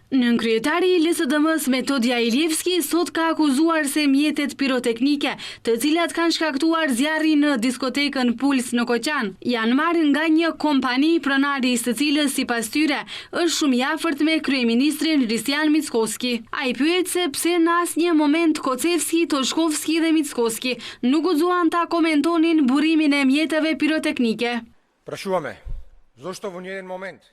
Nënkryetari i LSDM-s Metodja Iljevski sot ka akuzuar se mjetet piroteknike, të cilat kanë shkaktuar zjarrin në diskotekën Puls në Koqan, janë marrë nga një kompani pronari së cilës sipas tyre është shumë i afërt me kryeministrin Hristian Mickoski. Ai pyet se pse në asnjë moment Kocevski, Toshkovski dhe Mickoski nuk guxuan ta komentonin burimin e mjeteve piroteknike. Prashuame, zoshto v njërin moment.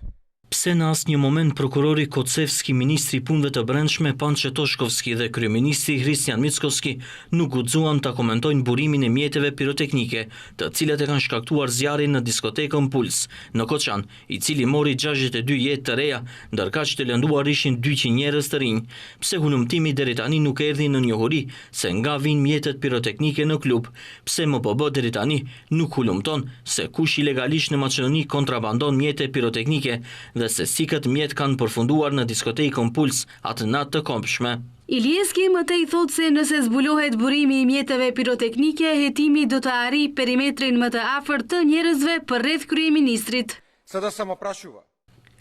Pse në asnjë moment prokurori Kocevski, ministri i punëve të brendshme Pançe Toshkovski dhe kryeministri Hristian Mickoski nuk guxuan ta komentojnë burimin e mjeteve piroteknike, të cilat e kanë shkaktuar zjarrin në diskotekën Puls në Koqan, i cili mori 62 jetë të reja, ndërkaq të lënduar ishin 200 njerëz të rinj. Pse hulumtimi deri tani nuk erdhi në njohuri se nga vijnë mjetet piroteknike në klub? Pse MPB deri tani nuk hulumton se kush ilegalisht në Maqedoni kontrabandon mjete piroteknike dhe se si këtë mjet kanë përfunduar në diskotekën Puls atë natë të kompshme. Iljevski më tej thot se nëse zbulohet burimi i mjeteve piroteknike, hetimi do të arrijë perimetrin më të afërt të njerëzve përreth kryeministrit. Sada samo prashuva.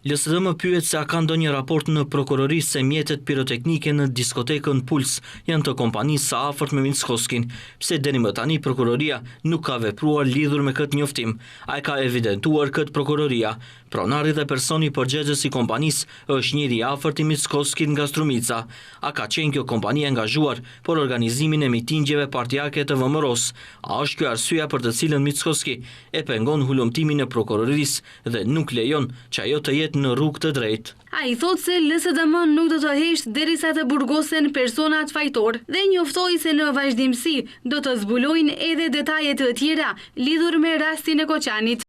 LSDM pyet se a ka ndonjë raport në prokurori se mjetet piroteknike në diskotekën Puls janë të kompanisë së afërt me Mickoskin, pse deri më tani prokuroria nuk ka vepruar lidhur me këtë njoftim. Ai ka evidentuar këtë prokuroria. Pronari dhe personi përgjegjës i kompanisë është njëri i afërt i Mickoskit nga Strumica. A ka qenë kjo kompani angazhuar për organizimin e mitingjeve partijake të VMRO-s? A është kjo arsyeja për të cilën Mickoski e pengon hulumtimin e prokurorisë dhe nuk lejon që ajo të jetë në rrugë të drejtë? Ai thot se LSDM nuk do të hesht derisa të burgosen personat fajtor dhe njoftoi se në vazhdimsi do të zbulojnë edhe detaje të tjera lidhur me rastin e Koqanit.